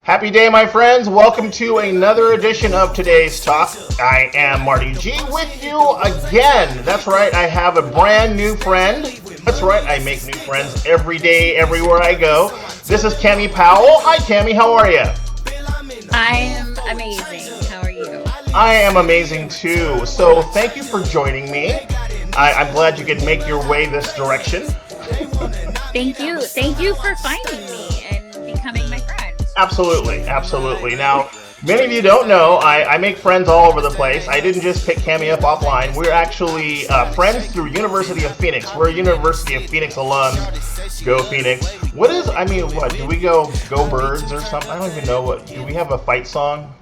Happy day, my friends. Welcome to another edition of today's talk. I am Marty G with you again. That's right, I have a brand new friend. That's right, I make new friends every day, everywhere I go. This is Cami Powell. Hi, Cami, how are you? I am amazing. How are you? I am amazing too. So, thank you for joining me. I'm glad you could make your way this direction. Thank you. Thank you for finding me and becoming my friend. Absolutely, absolutely. Now, many of you don't know, I make friends all over the place. I didn't just pick Cami up offline. We're actually friends through University of Phoenix. We're University of Phoenix alums. Go Phoenix. What, do we go Birds or something? I don't even know what, do we have a fight song?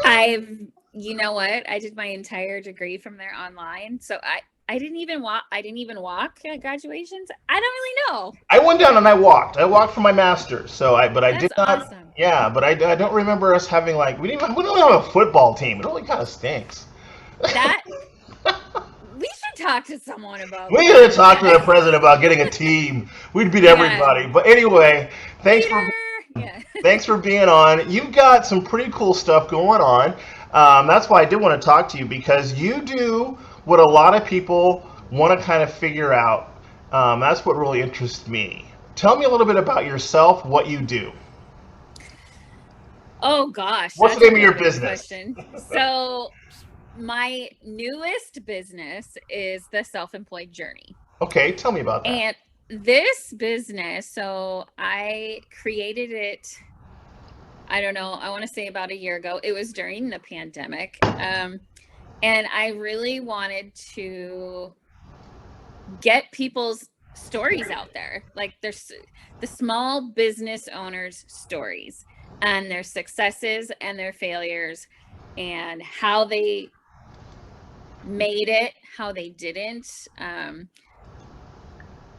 I've, you know what? I did my entire degree from there online. So I didn't even walk. I didn't even walk at graduations. I don't really know. I went down and I walked. I walked for my master's. But I did That's not, awesome. yeah, but I don't remember us having we don't have a football team. It really kind of stinks. That we should talk to someone about We gotta getting talk to the that. president about getting a team. We'd beat Yeah. everybody. But anyway, thanks for Peter. Yeah. thanks for being on. You've got some pretty cool stuff going on. That's why I did want to talk to you because you do what a lot of people want to kind of figure out. That's what really interests me. Tell me a little bit about yourself, what you do. Oh gosh, What's the that's a name of your loaded business? question. So my newest business is the self-employed journey. Okay, tell me about that. And this business, so I created it, I don't know, I want to say about a year ago. It was during the pandemic. And I really wanted to get people's stories out there. Like there's the small business owners' stories and their successes and their failures and how they made it, how they didn't,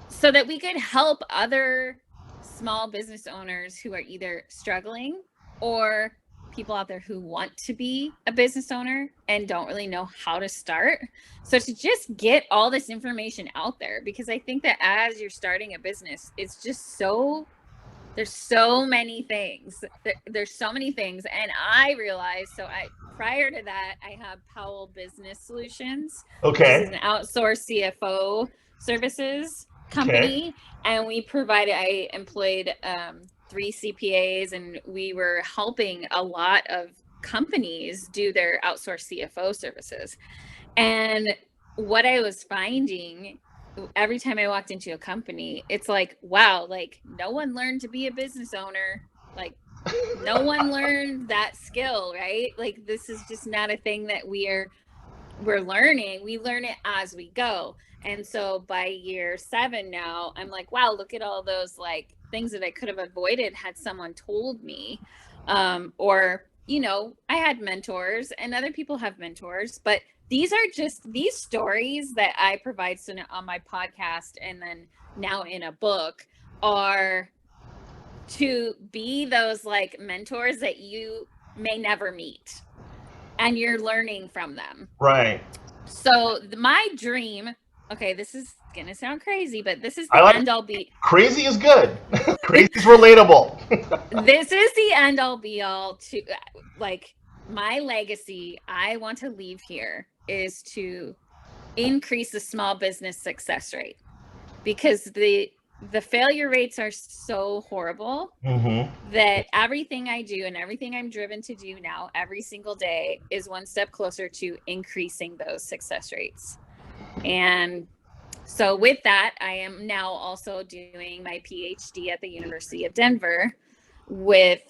so that we could help other small business owners who are either struggling or people out there who want to be a business owner and don't really know how to start. So to just get all this information out there, because I think that as you're starting a business, it's just there's so many things. There's so many things. And I realized, prior to that, I have Powell Business Solutions, which is Okay. an outsourced CFO services Okay. company. And I employed 3 CPAs, and we were helping a lot of companies do their outsourced CFO services. And what I was finding every time I walked into a company, it's like, wow, like no one learned to be a business owner. Like no one learned that skill, right? Like this is just not a thing that we're learning. We learn it as we go. And so by year 7 now, I'm like, wow, look at all those like things that I could have avoided had someone told me. Or, I had mentors and other people have mentors, but these are just these stories that I provide on my podcast and then now in a book are to be those like mentors that you may never meet and you're learning from them. Right. So my dream, okay, this is gonna sound crazy, but this is I the like end all be crazy is good. Crazy is relatable. this is the end all be all to like my legacy I want to leave here is to increase the small business success rate because the failure rates are so horrible Hmm. that everything I do and everything I'm driven to do now every single day is one step closer to increasing those success rates. And so with that, I am now also doing my PhD at the University of Denver with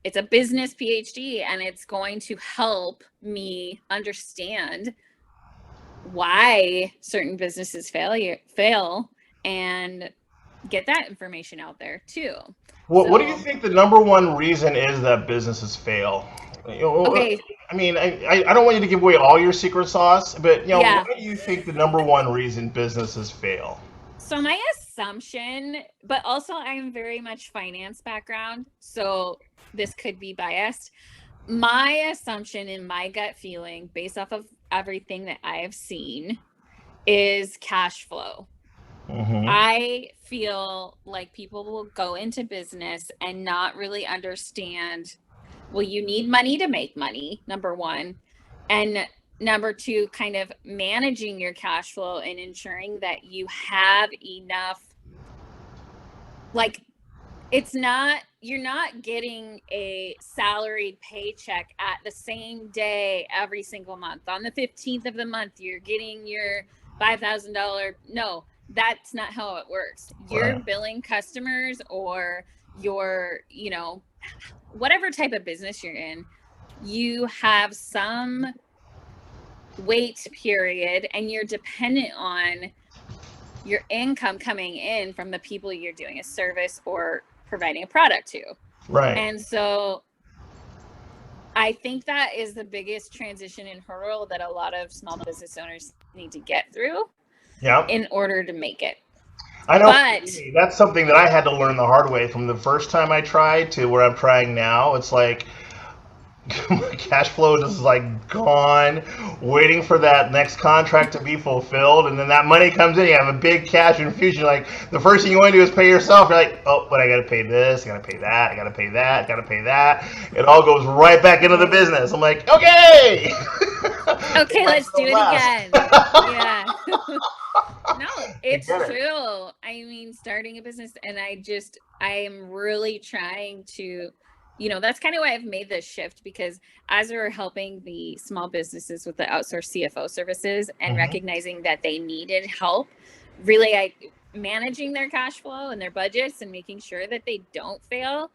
it's a business PhD, and it's going to help me understand why certain businesses fail and get that information out there too. What do you So, think the number one reason is that businesses fail? You know, okay, I don't want you to give away all your secret sauce, but yeah. what do you think the number one reason businesses fail? So my assumption, but also I'm very much finance background, so this could be biased. My assumption and my gut feeling based off of everything that I have seen is cash flow. I feel like people will go into business and not really understand, well, you need money to make money, number one. And number two, kind of managing your cash flow and ensuring that you have enough, like, you're not getting a salaried paycheck at the same day every single month. On the 15th of the month, you're getting your $5,000. No, that's not how it works. You're Right. billing customers, or your, whatever type of business you're in, you have some wait period, and you're dependent on your income coming in from the people you're doing a service or providing a product to. Right. And so I think that is the biggest transition and hurdle that a lot of small business owners need to get through Yeah. in order to make it. I know But for me, that's something that I had to learn the hard way from the first time I tried to where I'm trying now. It's like my cash flow just is like gone, waiting for that next contract to be fulfilled, and then that money comes in. You have a big cash infusion. Like the first thing you want to do is pay yourself. You're like, oh, but I got to pay this, I got to pay that, I got to pay that, I got to pay that. It all goes right back into the business. I'm like, okay, okay, let's do it again. Yeah. No, it's true. I mean, starting a business, and I am really trying to, that's kind of why I've made this shift, because as we're helping the small businesses with the outsourced CFO services and recognizing that they needed help, really, managing their cash flow and their budgets and making sure that they don't fail.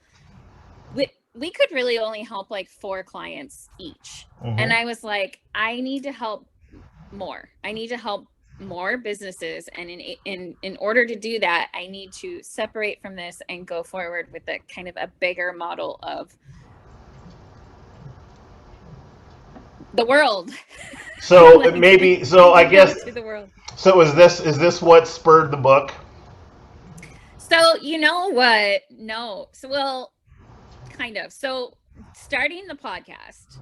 We could really only help like 4 clients each. And I was like, I need to help more. I need to help more businesses, and in order to do that, I need to separate from this and go forward with a kind of a bigger model of the world. So maybe, so I guess to the world. So is this what spurred the book? So you know what? No. So well, kind of. So starting the podcast,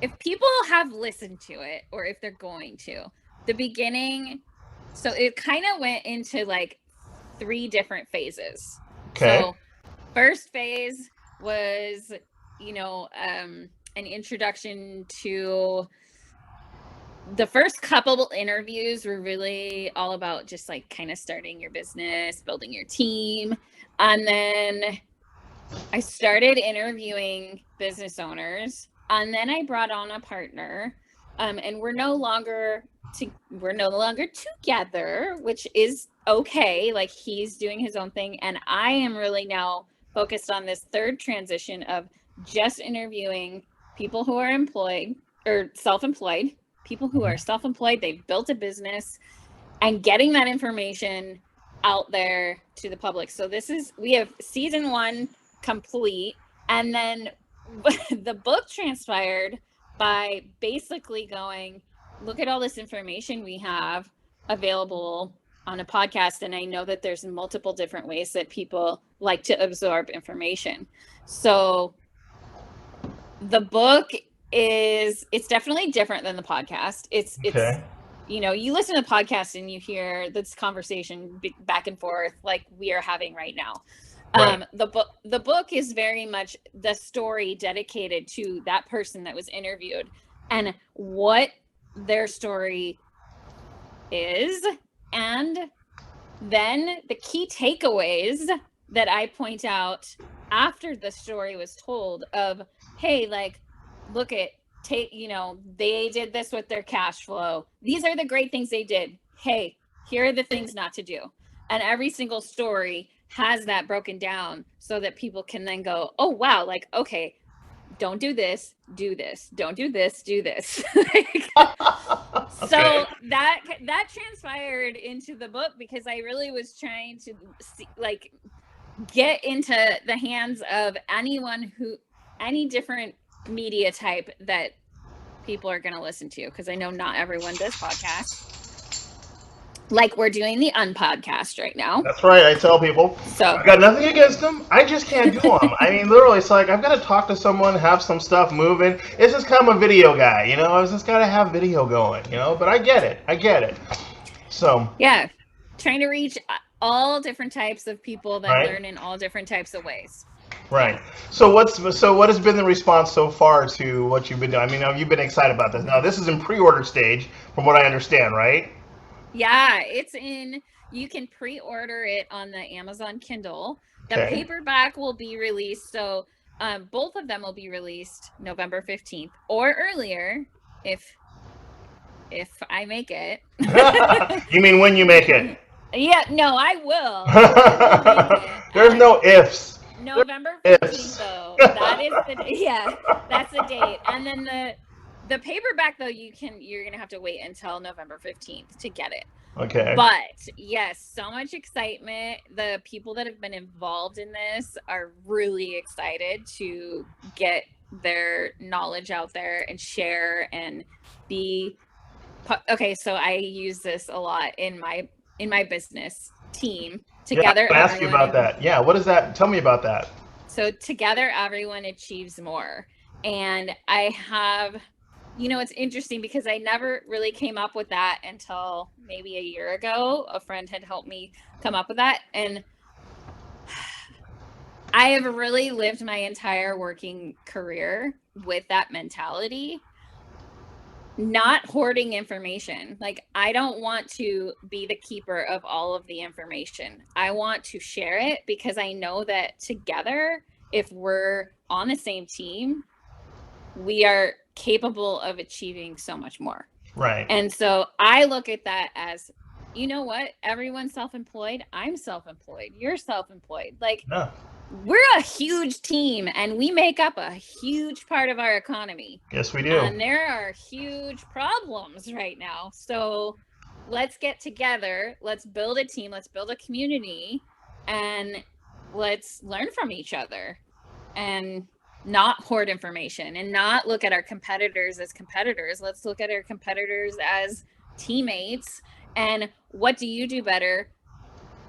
if people have listened to it, or if they're going to, the beginning, so it kind of went into like 3 different phases. Okay. So first phase was, an introduction to, the first couple interviews were really all about just like kind of starting your business, building your team. And then I started interviewing business owners. And then I brought on a partner, and we're no longer together, which is okay. Like, he's doing his own thing, and I am really now focused on this third transition of just interviewing people who are employed or self-employed, people who are self-employed, they've built a business, and getting that information out there to the public. So we have season 1 complete, and then the book transpired by basically going, look at all this information we have available on a podcast. And I know that there's multiple different ways that people like to absorb information. So the book it's definitely different than the podcast. It's you listen to the podcast and you hear this conversation back and forth like we are having right now. Right. The book is very much the story dedicated to that person that was interviewed and what their story is, and then the key takeaways that I point out after the story was told of, hey, like, look at they did this with their cash flow. These are the great things they did. Hey, here are the things not to do. And every single story has that broken down so that people can then go, oh, wow, like, okay, don't do this, do this. Don't do this, do this. So that transpired into the book because I really was trying to get into the hands of any different media type that people are going to listen to, because I know not everyone does podcasts. Like we're doing the Unpodcast right now. That's right. I tell people, So I've got nothing against them. I just can't do them. I mean, literally, it's like I've got to talk to someone, have some stuff moving. It's just kind of a video guy, you know. I just got to have video going, you know. But I get it. I get it. So yeah, trying to reach all different types of people that Right. learn in all different types of ways. right. So what has been the response so far to what you've been doing? I mean, you've been excited about this. Now, this is in pre-order stage, from what I understand, right? Yeah, you can pre-order it on the Amazon Kindle. The Okay. paperback will be released. So both of them will be released November 15th or earlier if I make it. You mean when you make it? Yeah, no, I will. There's no ifs. November Ifs. 15th though. That is that's the date. And then the paperback though you're gonna have to wait until November 15th to get it. Okay. But yes, so much excitement. The people that have been involved in this are really excited to get their knowledge out there and share and be okay. So I use this a lot in my business team. Together, Yeah, I ask you about that. Yeah, what is that? Tell me about that. So together, everyone achieves more. And I have, it's interesting because I never really came up with that until maybe a year ago. A friend had helped me come up with that. And I have really lived my entire working career with that mentality. Not hoarding information. Like, I don't want to be the keeper of all of the information. I want to share it because I know that together, if we're on the same team, we are capable of achieving so much more. Right. And so I look at that as, you know what? Everyone's self-employed. I'm self-employed. You're self-employed. Like, Yeah. we're a huge team and we make up a huge part of our economy. Yes, we do. And there are huge problems right now. So let's get together. Let's build a team. Let's build a community. And let's learn from each other and not hoard information and not look at our competitors as competitors. Let's look at our competitors as teammates. And what do you do better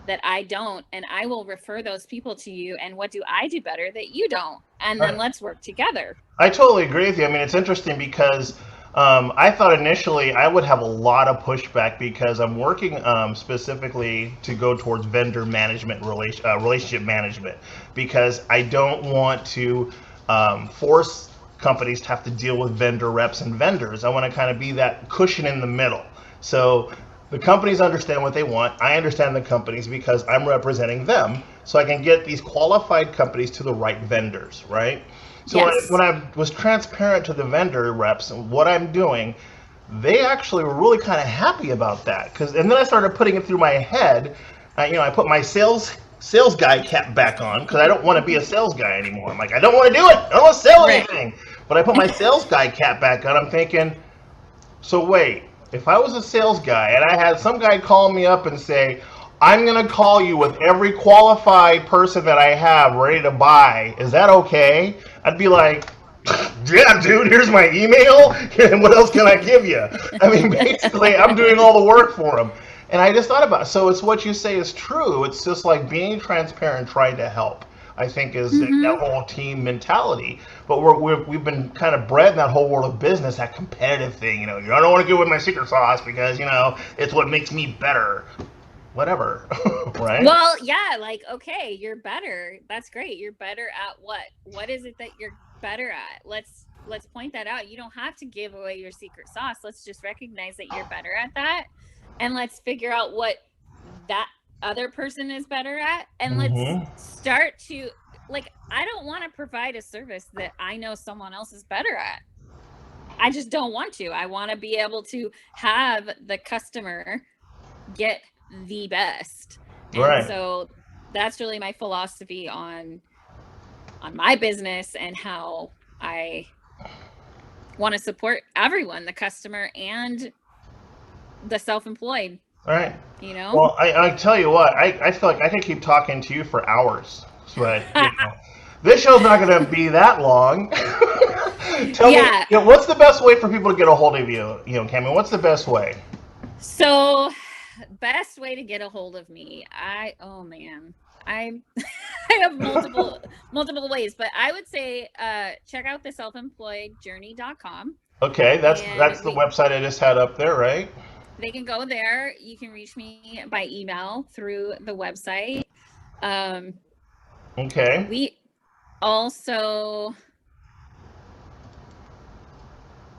that I don't? And I will refer those people to you. And what do I do better that you don't? And then let's work together. I totally agree with you. I mean, it's interesting because I thought initially I would have a lot of pushback because I'm working specifically to go towards vendor management, relationship management, because I don't want to force companies to have to deal with vendor reps and vendors. I want to kind of be that cushion in the middle. So the companies understand what they want. I understand the companies because I'm representing them, so I can get these qualified companies to the right vendors, right? So Yes. when I was transparent to the vendor reps and what I'm doing, they actually were really kind of happy about that. And then I started putting it through my head. I put my sales guy cap back on because I don't want to be a sales guy anymore. I'm like, I don't want to do it. I don't want to sell Right. anything. But I put my sales guy cap back on. I'm thinking, so wait, if I was a sales guy and I had some guy call me up and say, I'm going to call you with every qualified person that I have ready to buy, is that okay? I'd be like, yeah, dude, here's my email. And what else can I give you? I mean, basically, I'm doing all the work for them. And I just thought about it. So it's what you say is true. It's just like being transparent, trying to help, I think, is that whole team mentality. But we've been kind of bred in that whole world of business, that competitive thing. I don't want to go with my secret sauce because, it's what makes me better. Whatever, right? Well, yeah, like, okay, you're better. That's great. You're better at what? What is it that you're better at? Let's point that out. You don't have to give away your secret sauce. Let's just recognize that you're better at that. And let's figure out what that other person is better at. And let's start to, like, I don't want to provide a service that I know someone else is better at. I just don't want to. I want to be able to have the customer get the best. And Right. so that's really my philosophy on my business and how I want to support everyone, the customer and the self-employed, All right. Well, I tell you what, I feel like I could keep talking to you for hours. But this show's not going to be that long. Tell me, what's the best way for people to get a hold of you, Cami? What's the best way? So best way to get a hold of me. Oh man, I I have multiple ways, but I would say check out the selfemployedjourney.com, Okay, that's and the website I just had up there, right? they can go there. You can reach me by email through the website. Um, Okay. we also,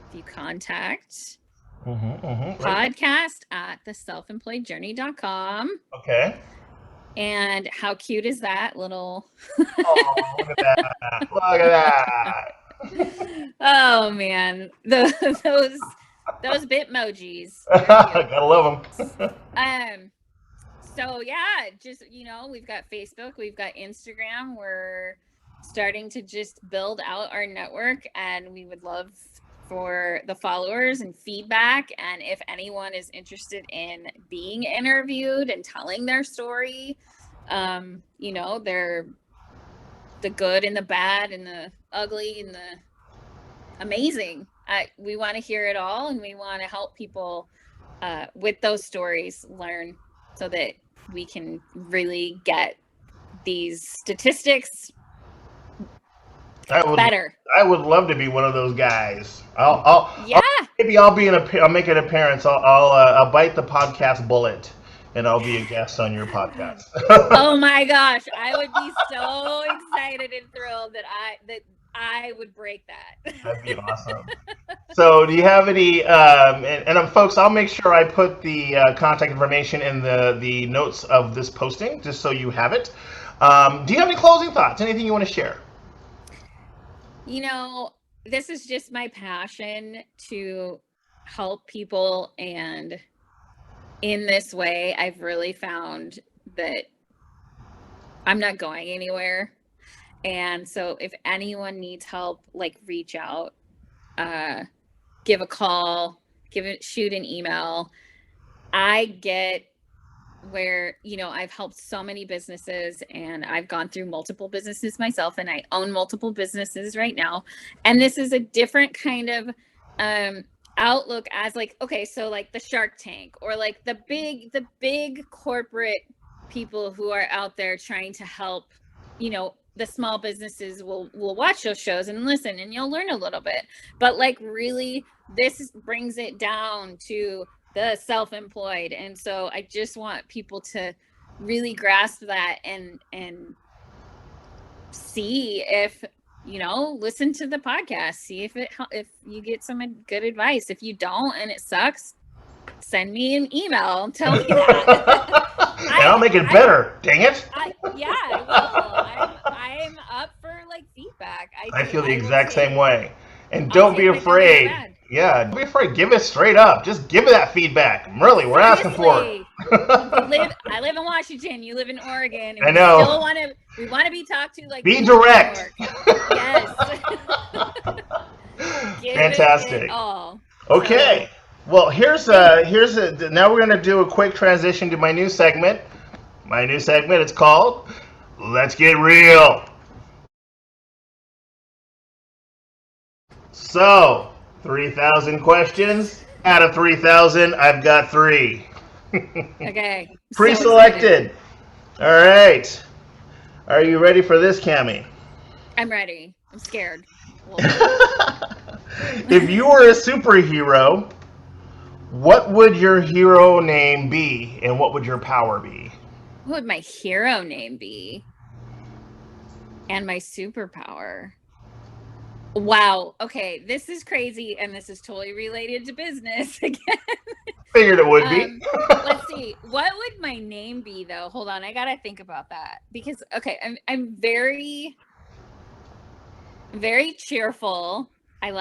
if you contact Right. podcast at theselfemployedjourney.com. Okay. And how cute is that little? Oh, look at that! Look at that! Oh man, those Bitmojis. Gotta love them. So yeah, just we've got Facebook, we've got Instagram. We're starting to just build out our network, and we would love for the followers and feedback. And if anyone is interested in being interviewed and telling their story, they're the good and the bad and the ugly and the amazing. We want to hear it all, and we want to help people with those stories learn, so that we can really get these statistics better. I would love to be one of those guys. Yeah. Maybe I'll make an appearance. I'll bite the podcast bullet, and I'll be a guest on your podcast. Oh my gosh, I would be so excited and thrilled that I would break that. That'd be awesome. So, do you have any? Folks, I'll make sure I put the contact information in the notes of this posting, just so you have it. Do you have any closing thoughts? Anything you want to share? This is just my passion to help people, and in this way, I've really found that I'm not going anywhere. And so if anyone needs help, reach out, give a call, shoot an email. I get where, I've helped so many businesses, and I've gone through multiple businesses myself, and I own multiple businesses right now. And this is a different kind of outlook as the Shark Tank, or the big corporate people who are out there trying to help, the small businesses will watch those shows and listen, and you'll learn a little bit. But really, this brings it down to the self-employed. And so I just want people to really grasp that and see if, listen to the podcast, see if you get some good advice. If you don't and it sucks, send me an email, tell me that. And I'll make it better. Dang it. I will. I'm up for feedback. I feel the exact same way. And don't be afraid. Yeah, don't be afraid. Give it straight up. Just give it that feedback. Really, we're asking for it. I live in Washington. You live in Oregon. And I know. We want to be talked to be direct. Yes. Fantastic. Okay. Well, now we're gonna do a quick transition to my new segment. My new segment. It's called Let's Get Real. So, 3,000 questions. Out of 3,000, I've got 3. Okay. Pre-selected. All right. Are you ready for this, Cami? I'm ready. I'm scared. If you were a superhero, what would your hero name be, and what would your power be? What would my hero name be? And my superpower? Wow. Okay. This is crazy, and this is totally related to business again. Figured it would be. Let's see. What would my name be, though? Hold on. I got to think about that, because, okay, I'm very, very cheerful. I'm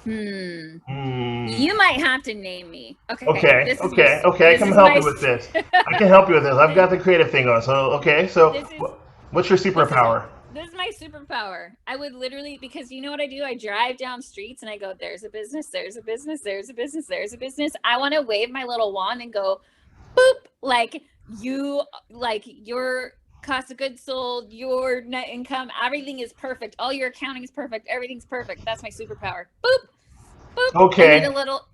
you might have to name me. Okay. I can help you with this. I've got the creative thing on. So, what's your superpower? This is my superpower. I would literally, because you know what I do? I drive down streets and I go, there's a business, there's a business, there's a business, there's a business. I want to wave my little wand and go, boop, you're cost of goods sold, your net income, everything is perfect. All your accounting is perfect. Everything's perfect. That's my superpower. Boop, boop. Okay.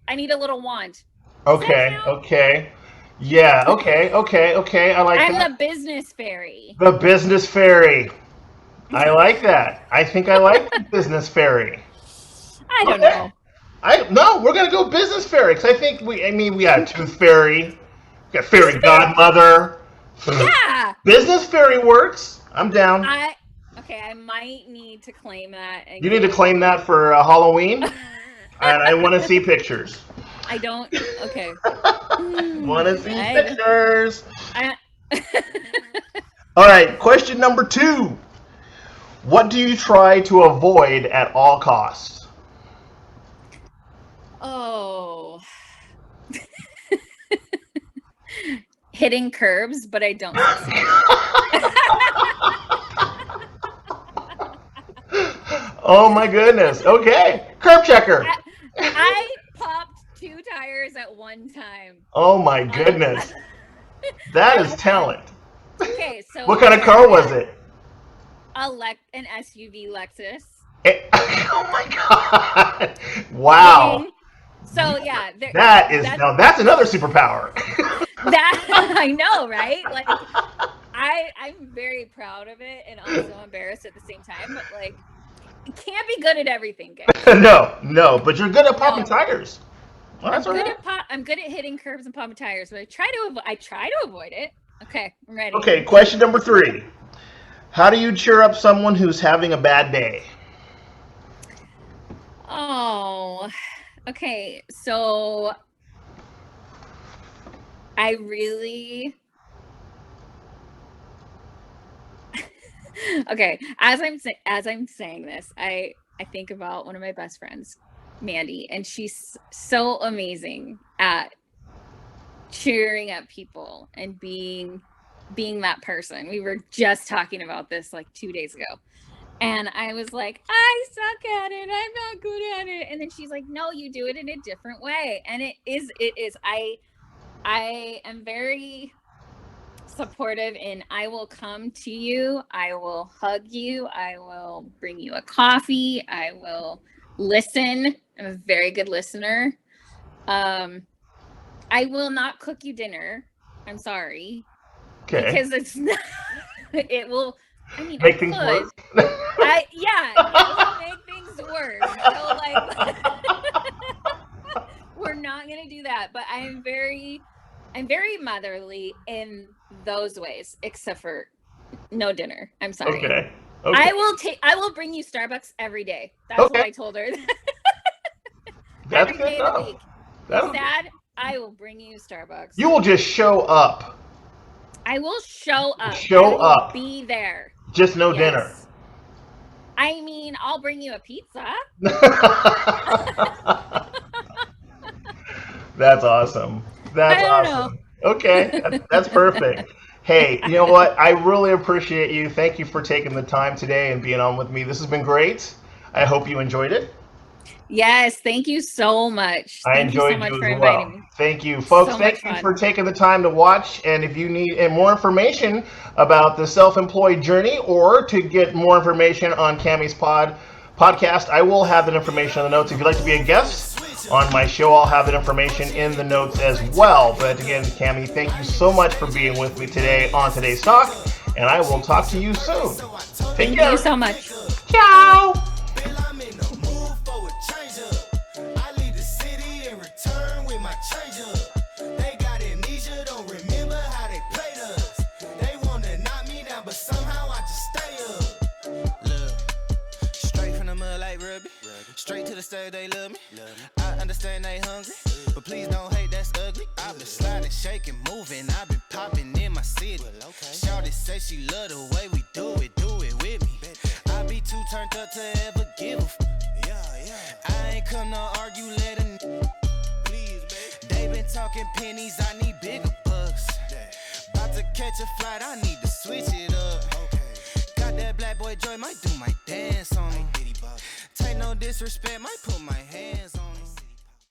I need a little wand. Okay. Okay. Yeah. Okay. Okay. Okay. I like I'm that. the business fairy. The business fairy. I like that. I think I like the business fairy. I don't Okay. know. No, we're gonna go business fairy because I think we got tooth fairy, we got fairy Tooth fairy. godmother. Yeah. Business fairy works. I'm down. I might need to claim that. And You need to claim that for Halloween, and I want to see pictures. I don't. Okay. Want to see pictures. I, All right. Question number 2. What do you try to avoid at all costs? oh. Hitting curbs, but I don't succeed. Oh my goodness. Okay. Curb checker. I popped 2 tires at one time. Oh my goodness. That is talent. Okay, so What kind of car was it? An SUV Lexus. Oh my god. Wow. So yeah, that's another superpower. that I know, right? Like I'm very proud of it and also embarrassed at the same time, but like you can't be good at everything, guys. No, but you're good at popping tires. Well, I'm good at hitting curbs and popping tires, but I try to avoid it. Okay, I'm ready. Okay, question number 3. How do you cheer up someone who's having a bad day? Oh, okay. So I really okay. As I'm saying this, I think about one of my best friends, Mandy, and she's so amazing at cheering up people and being that person. We were just talking about this like 2 days ago. And I was like, I suck at it. I'm not good at it. And then she's like, no, you do it in a different way. And it is. I am very supportive and I will come to you. I will hug you. I will bring you a coffee. I will listen. I'm a very good listener. I will not cook you dinner. I'm sorry. Okay. Because it's not, it will, I mean, make things worse. It will make things worse. So like, we're not going to do that, but I'm very motherly in those ways, except for no dinner. I'm sorry. Okay. I will bring you Starbucks every day. That's what I told her. That's every good day of the week. Dad, I will bring you Starbucks. You will just show up. I will show up. Show up. Be there. Just no dinner. I mean, I'll bring you a pizza. That's awesome. That's awesome. Okay, that's perfect. Hey, you know what? I really appreciate you. Thank you for taking the time today and being on with me. This has been great. I hope you enjoyed it. Yes, thank you so much. I enjoyed you as well. Thank you, folks. Thank you for taking the time to watch. And if you need more information about the self-employed journey or to get more information on Cammie's podcast, I will have that information in the notes. If you'd like to be a guest on my show, I'll have that information in the notes as well. But again, Cammie, thank you so much for being with me today on Today's Talk, and I will talk to you soon. Thank you so much. Ciao. Straight to the stage, they love me. I understand they hungry, but please don't hate, that's ugly. I've been sliding, shaking, moving. I've been popping in my city. Shawty say she love the way we do it with me. I be too turned up to ever give a I ain't come to argue, let a please, babe. They been talking pennies, I need bigger bucks. About to catch a flight, I need to switch it up. Got that black boy joy, might do my dance on him. Take no disrespect, might put my